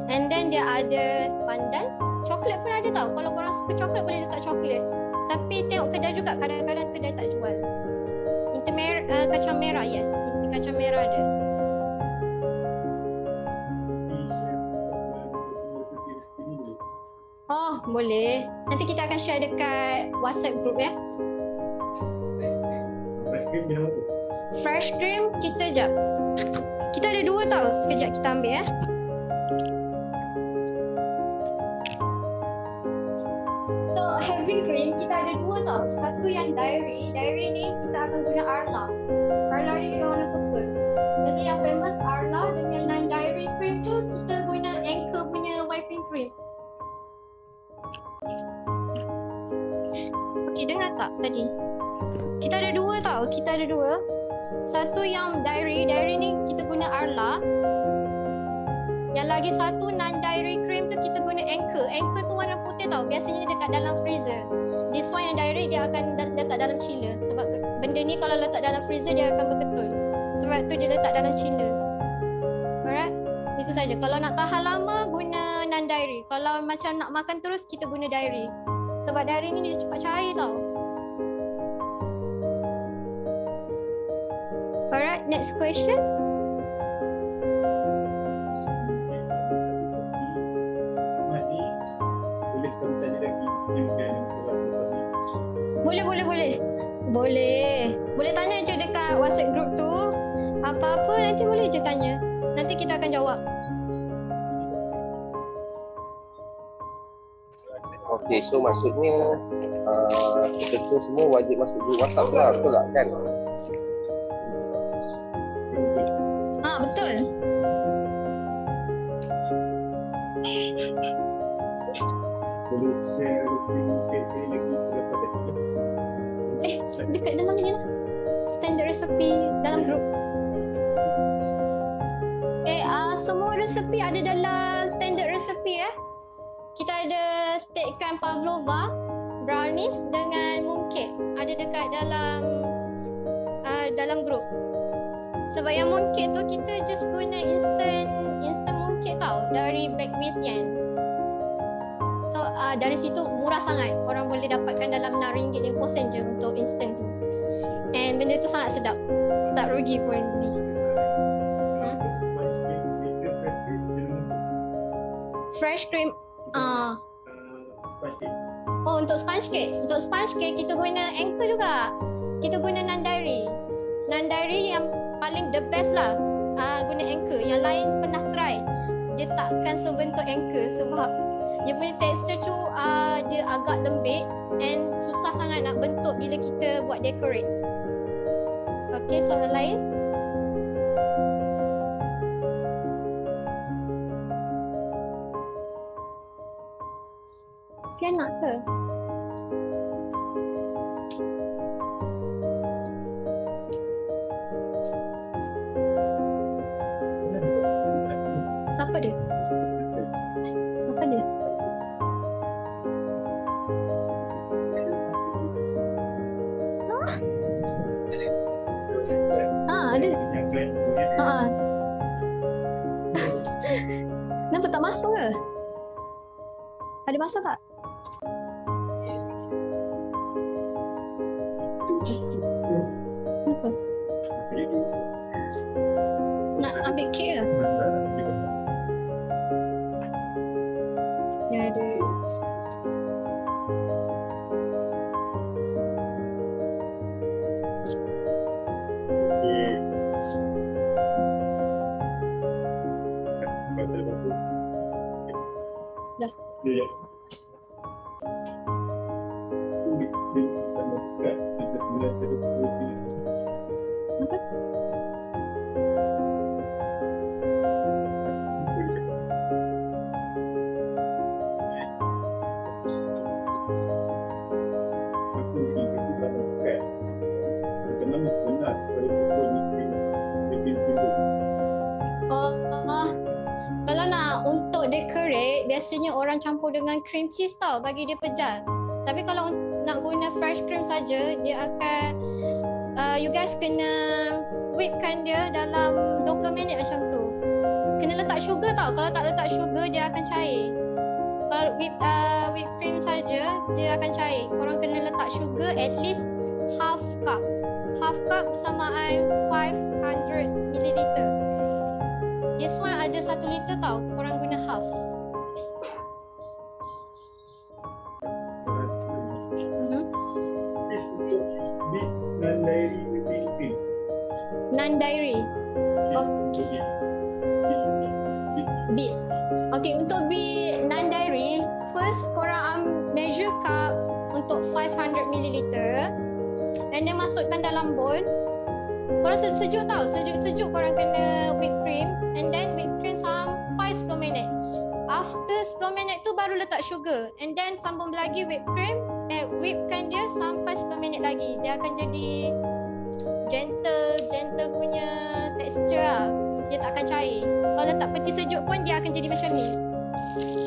And then dia ada pandan. Coklat pun ada tau. Kalau korang suka coklat boleh letak coklat. Tapi tengok kedai juga. Kadang-kadang kedai tak jual. Inti kacang merah, yes. Inti kacang merah ada. Oh, boleh. Nanti kita akan share dekat WhatsApp group ya. Fresh cream minum apa? Fresh cream kita jap. Kita ada 2 tau. Sekejap kita ambil ya. Untuk heavy cream kita ada 2 tau. Satu yang dairy. Dairy ni kita akan guna Arla. Arla ni dia warna purple. Biasanya yang famous Arla, dengan non-dairy cream tu kita guna Anchor punya whipping cream. Okay, dengar tak tadi? Kita ada 2 tau. Kita ada 2. Satu yang dairy. Dairy ni kita guna Arla. Yang lagi satu non-dairy cream tu kita guna Anchor. Anchor tu warna putih tau. Biasanya dia dekat dalam freezer. This one yang dairy dia akan letak dalam chiller. Sebab benda ni kalau letak dalam freezer dia akan berketul. Sebab tu dia letak dalam chiller. Alright? Itu saja. Kalau nak tahan lama guna non-dairy. Kalau macam nak makan terus kita guna dairy. Sebab dairy ni dia cepat cair tau. Alright, next question. Boleh kalau tanya lagi dia bukan Boleh tanya je dekat WhatsApp group tu. Apa-apa nanti boleh je tanya. Nanti kita akan jawab. Okey, so maksudnya kita semua wajib masuk group WhatsApp lah, betul tak kan? Betul. boleh share resipi mungkin saya lagi lepas tadi. Dekat dalam ni lah. Standard recipe dalam group. Semua resepi ada dalam standard recipe ya. Kita ada steakkan pavlova, brownies dengan mooncake. Ada dekat dalam group. Sebab yang mooncake tu kita just guna instant mooncake tau dari Bake with Yan. So dari situ murah sangat. Korang boleh dapatkan dalam RM6.50 je untuk instant tu. And benda tu sangat sedap. Tak rugi pun beli. Fresh cream. Untuk sponge cake. Untuk sponge cake kita guna Anchor juga. Kita guna non-dairy. Non-dairy yang paling the best lah. Guna Anchor. Yang lain pernah try. Dia takkan sebentuk Anchor sebab dia punya tekstur tu dia agak lembik and susah sangat nak bentuk bila kita buat decorate. Okay, soalan lain? Fian nak ke? Apa dia? Apa dia? Ada. Kenapa tak masuk ke? Ada masuk tak? Kenapa? Nak ambil Apa? Kalau nak untuk decorate, biasanya orang campur dengan cream cheese tau, bagi dia pejal. Tapi kalau nak guna fresh cream saja, dia akan you guys kena whipkan dia dalam 20 minit macam tu. Kena letak sugar tau. Kalau tak letak sugar, dia akan cair. Kalau whip cream saja, dia akan cair. Korang kena letak sugar at least half cup. Half cup bersamaan 500 milliliter. This one ada 1 liter tau. Korang guna half. Non-dairy. Bit. Okay, untuk bit non-dairy, first korang measure cup untuk 500 milliliter and then masukkan dalam bowl. Korang sejuk tau, sejuk-sejuk korang kena whip cream and then whip cream sampai 10 minit. After 10 minit tu baru letak sugar and then sambung lagi whip cream, whipkan dia sampai 10 minit lagi. Dia akan jadi gentle punya tekstur lah. Dia tak akan cair. Kalau letak peti sejuk pun dia akan jadi macam ni.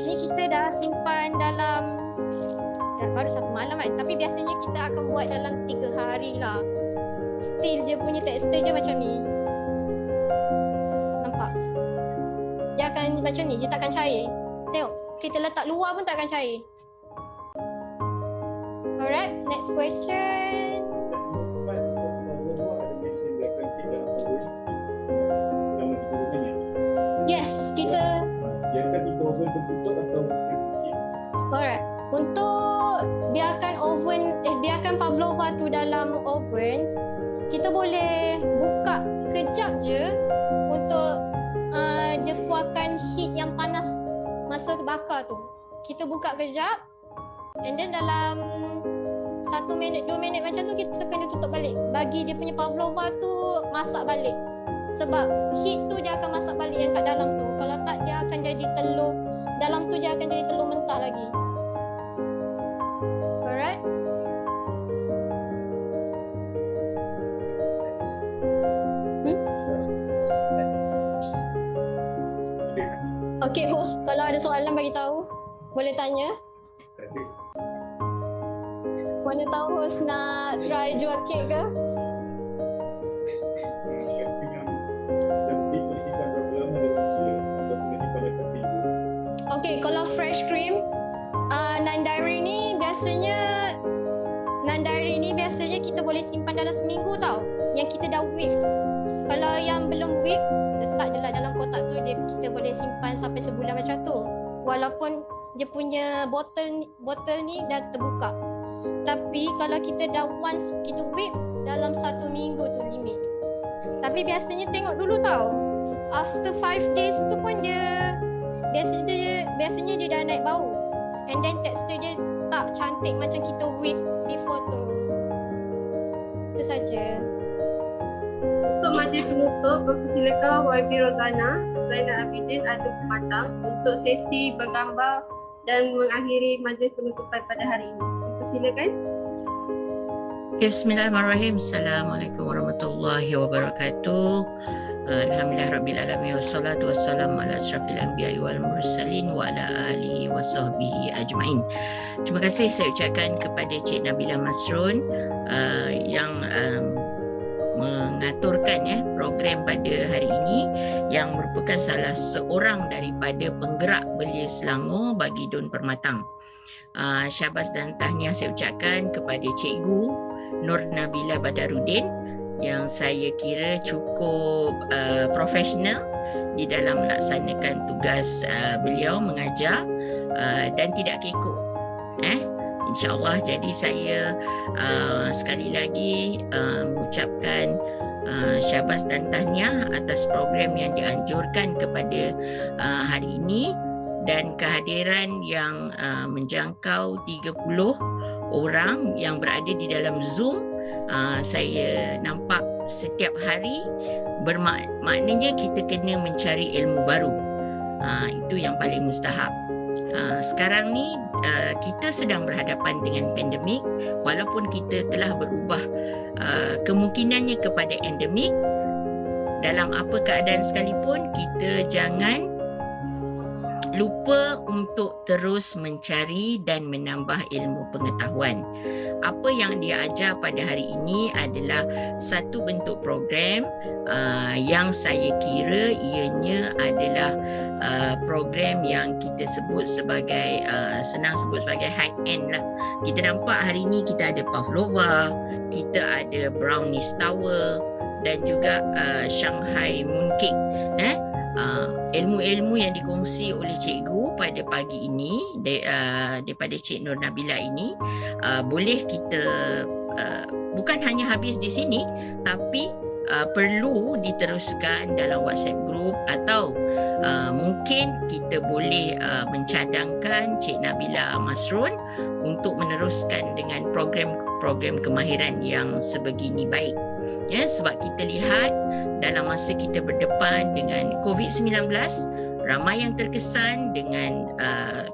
Ni kita dah simpan dalam baru 1 malam kan. Tapi biasanya kita akan buat dalam 3 hari lah. Still dia punya tekstur dia macam ni. Nampak? Dia akan macam ni, dia tak akan cair. Tengok, kita letak luar pun tak akan cair. Alright, next question. Yes, kita alright. Untuk biarkan pavlova tu dalam oven, kita boleh buka kejap je untuk dia keluarkan heat yang panas masa bakar tu. Kita buka kejap and then dalam 1 minit 2 minit macam tu kita kena tutup balik, bagi dia punya pavlova tu masak balik. Sebab heat tu dia akan masak balik yang kat dalam tu. Kalau tak, dia akan jadi telur. Dalam tu dia akan jadi telur mentah lagi. Alright. Okay host, kalau ada soalan bagi tahu, boleh tanya. Mana tahu host nak try jual kek ke? Okay, kalau fresh cream non-dairy ni biasanya kita boleh simpan dalam seminggu tau, yang kita dah whip. Kalau yang belum whip, letak je lah dalam kotak tu, kita boleh simpan sampai sebulan macam tu, walaupun dia punya botol ni dah terbuka. Tapi kalau kita dah once kita whip, dalam 1 minggu tu limit. Tapi biasanya tengok dulu tau, after 5 days tu pun dia biasanya dia dah naik bau, and then tekstur dia tak cantik macam kita whip before tu. Itu saja. Untuk majlis penutup, persilakan YB Rozana, Zainal Abidin, Adul Pematang untuk sesi bergambar dan mengakhiri majlis penutupan pada hari ini. Persilakan. Bismillahirrahmanirrahim. Assalamualaikum warahmatullahi wabarakatuh. Alhamdulillah Rabbil Alamin. Wassalatu wassalamu ala asyrafil anbiya'i wal mursalin wa ala alihi wa sahbihi ajma'in. Terima kasih saya ucapkan kepada Cik Nabila Masrun yang mengaturkan program pada hari ini, yang merupakan salah seorang daripada penggerak Belia Selangor bagi Dun Permatang. Syabas dan tahniah saya ucapkan kepada Cikgu Nur Nabila Badaruddin yang saya kira cukup profesional di dalam melaksanakan tugas beliau mengajar dan tidak kekok. InsyaAllah. Jadi saya sekali lagi mengucapkan syabas dan tahniah atas program yang dianjurkan kepada hari ini, dan kehadiran yang menjangkau 30 orang yang berada di dalam Zoom. Saya nampak setiap hari maknanya kita kena mencari ilmu baru. Itu yang paling mustahab. Sekarang ni kita sedang berhadapan dengan pandemik. Walaupun kita telah berubah kemungkinannya kepada endemik, dalam apa keadaan sekalipun kita jangan lupa untuk terus mencari dan menambah ilmu pengetahuan. Apa yang dia ajar pada hari ini adalah satu bentuk program yang saya kira ianya adalah program yang kita sebut sebagai senang sebut sebagai high end lah. Kita nampak hari ini kita ada pavlova, kita ada brownies tower dan juga Shanghai mooncake. Ilmu-ilmu yang dikongsi oleh cikgu pada pagi ini daripada Cik Nur Nabila ini boleh kita bukan hanya habis di sini, tapi perlu diteruskan dalam WhatsApp group, atau mungkin kita boleh mencadangkan Cik Nabila Masrun untuk meneruskan dengan program-program kemahiran yang sebegini baik. Ya, sebab kita lihat dalam masa kita berdepan dengan COVID-19, ramai yang terkesan dengan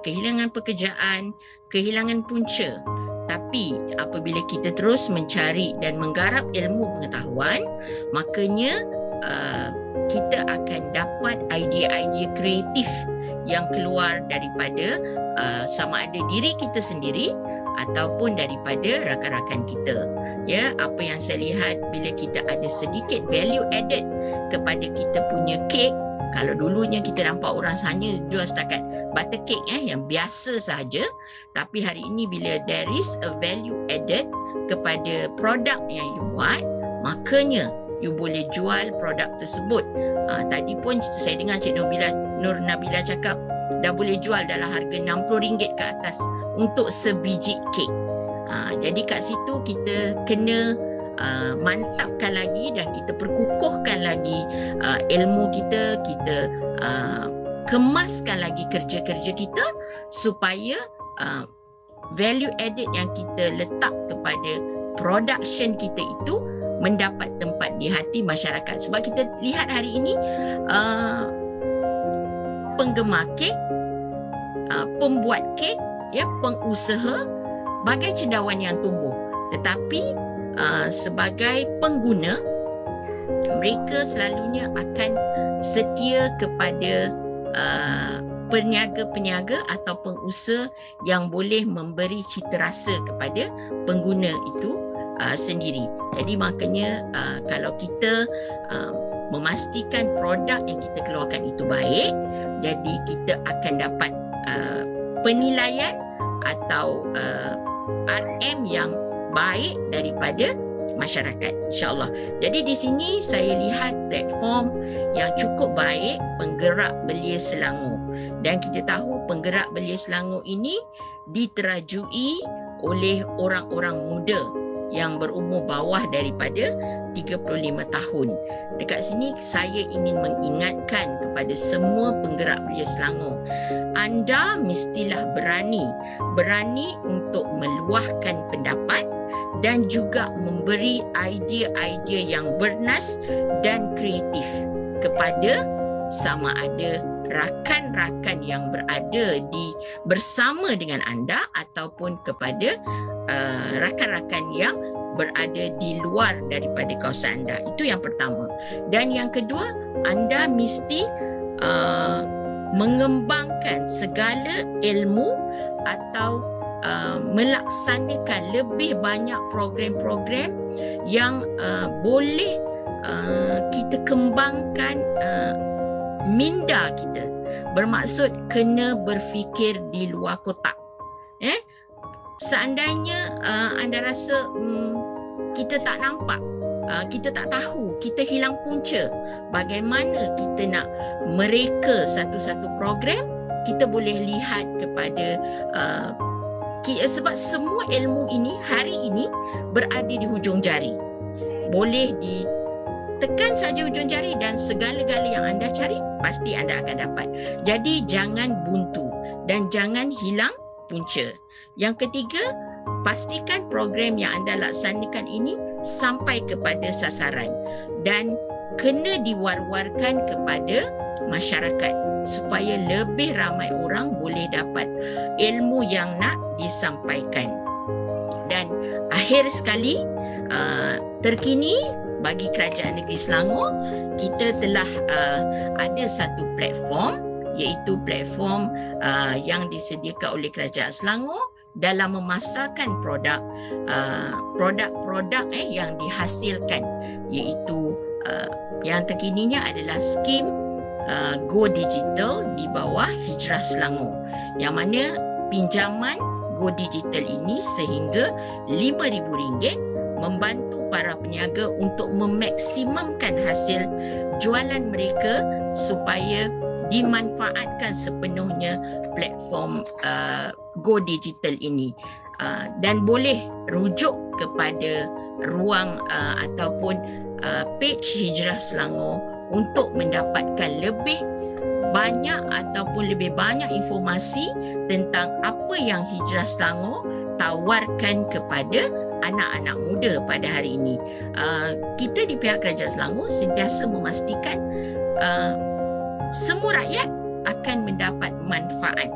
kehilangan pekerjaan, kehilangan punca. Tapi apabila kita terus mencari dan menggarap ilmu pengetahuan, makanya kita akan dapat idea-idea kreatif yang keluar daripada sama ada diri kita sendiri ataupun daripada rakan-rakan kita. Ya, apa yang saya lihat bila kita ada sedikit value added kepada kita punya kek. Kalau dulunya kita nampak orang hanya jual setakat butter cake yang biasa sahaja, tapi hari ini bila there is a value added kepada produk yang you buat, makanya you boleh jual produk tersebut. Tadi pun saya dengar Cik Nur Nabila cakap dah boleh jual dalam harga RM60 ke atas untuk sebiji kek. Jadi kat situ kita kena mantapkan lagi dan kita perkukuhkan lagi ilmu kita, kita kemaskan lagi kerja-kerja kita supaya value added yang kita letak kepada production kita itu mendapat tempat di hati masyarakat. Sebab kita lihat hari ini penggemar kek, pembuat kek, pengusaha bagai cendawan yang tumbuh. Tetapi sebagai pengguna, mereka selalunya akan setia kepada peniaga-peniaga atau pengusaha yang boleh memberi cita rasa kepada pengguna itu sendiri. Jadi makanya kalau kita memastikan produk yang kita keluarkan itu baik, jadi kita akan dapat penilaian atau RM yang baik daripada masyarakat, insyaAllah. Jadi di sini saya lihat platform yang cukup baik, Penggerak Belia Selangor. Dan kita tahu Penggerak Belia Selangor ini diterajui oleh orang-orang muda yang berumur bawah daripada 35 tahun. Dekat sini saya ingin mengingatkan kepada semua penggerak belia Selangor, anda mestilah berani untuk meluahkan pendapat dan juga memberi idea-idea yang bernas dan kreatif kepada sama ada rakan-rakan yang berada bersama dengan anda ataupun kepada rakan-rakan yang berada di luar daripada kawasan anda. Itu yang pertama. Dan yang kedua, anda mesti mengembangkan segala ilmu atau melaksanakan lebih banyak program-program yang boleh kita kembangkan minda kita. Bermaksud kena berfikir di luar kotak. Seandainya anda rasa kita tak nampak, kita tak tahu, kita hilang punca, bagaimana kita nak mereka satu-satu program, kita boleh lihat kepada sebab semua ilmu ini hari ini berada di hujung jari. Boleh tekan saja ujung jari dan segala-gala yang anda cari pasti anda akan dapat. Jadi jangan buntu dan jangan hilang punca. Yang ketiga, pastikan program yang anda laksanakan ini sampai kepada sasaran dan kena diwar-warkan kepada masyarakat supaya lebih ramai orang boleh dapat ilmu yang nak disampaikan. Dan akhir sekali, terkini bagi Kerajaan Negeri Selangor, kita telah ada satu platform, iaitu platform yang disediakan oleh Kerajaan Selangor dalam memasarkan produk-produk yang dihasilkan, iaitu yang terkininya adalah skim Go Digital di bawah Hijrah Selangor, yang mana pinjaman Go Digital ini sehingga RM5,000 membantu para peniaga untuk memaksimumkan hasil jualan mereka supaya dimanfaatkan sepenuhnya platform Go Digital ini, dan boleh rujuk kepada ruang ataupun page Hijrah Selangor untuk mendapatkan lebih banyak ataupun lebih banyak informasi tentang apa yang Hijrah Selangor tawarkan kepada anak-anak muda pada hari ini. Kita di pihak Kerajaan Selangor sentiasa memastikan semua rakyat akan mendapat manfaat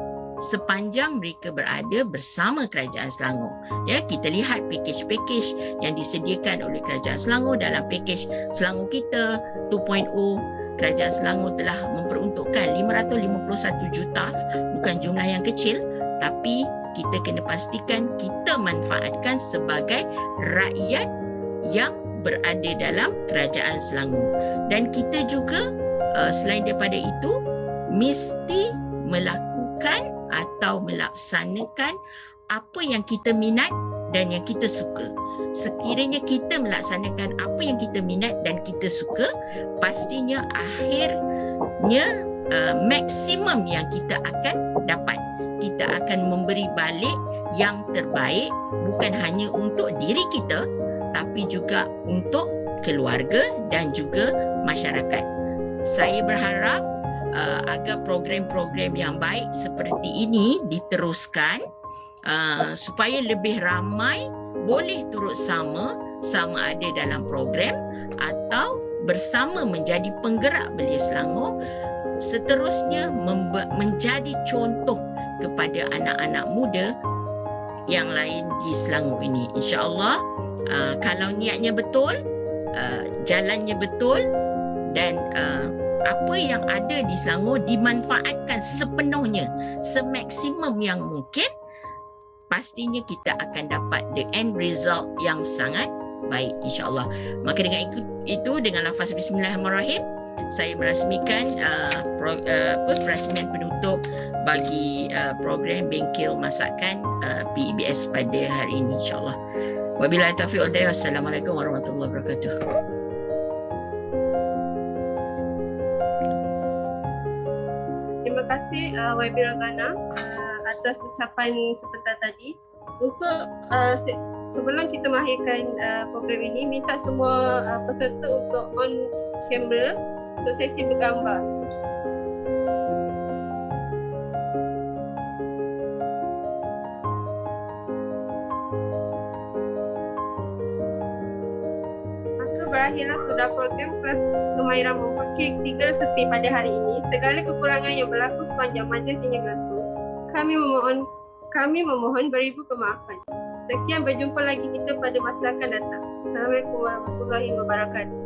sepanjang mereka berada bersama Kerajaan Selangor. Ya, kita lihat pakej-pakej yang disediakan oleh Kerajaan Selangor dalam pakej Selangor Kita 2.0. Kerajaan Selangor telah memperuntukkan 551 juta, bukan jumlah yang kecil, tapi kita kena pastikan kita manfaatkan sebagai rakyat yang berada dalam Kerajaan Selangor. Dan kita juga selain daripada itu mesti melakukan atau melaksanakan apa yang kita minat dan yang kita suka. Sekiranya kita melaksanakan apa yang kita minat dan kita suka, pastinya akhirnya maksimum yang kita akan dapat. Kita akan memberi balik yang terbaik, bukan hanya untuk diri kita tapi juga untuk keluarga dan juga masyarakat. Saya berharap agar program-program yang baik seperti ini diteruskan supaya lebih ramai boleh turut sama ada dalam program atau bersama menjadi penggerak belia Selangor, seterusnya menjadi contoh kepada anak-anak muda yang lain di Selangor ini. InsyaAllah kalau niatnya betul, jalannya betul, dan apa yang ada di Selangor dimanfaatkan sepenuhnya, semaksimum yang mungkin, pastinya kita akan dapat the end result yang sangat baik, insyaAllah. Maka dengan itu, dengan lafaz Bismillahirrahmanirrahim, saya merasmikan perasmian penutup bagi program Bengkel Masakan PEBS pada hari ini, insyaAllah. Wabillahi taufiq wal hidayah. Assalamualaikum warahmatullahi wabarakatuh. Terima kasih YB Ragana atas ucapan sebentar tadi. Untuk sebelum kita mengakhirkan program ini, minta semua peserta untuk on kamera untuk sesi bergambar. Maka berakhirlah sudah program kelas kemahiran memfakir 3 reseti pada hari ini. Segala kekurangan yang berlaku sepanjang majlis ini berlangsung, kami memohon beribu kemaafan. Sekian, berjumpa lagi kita pada masa akan datang. Assalamualaikum warahmatullahi wabarakatuh.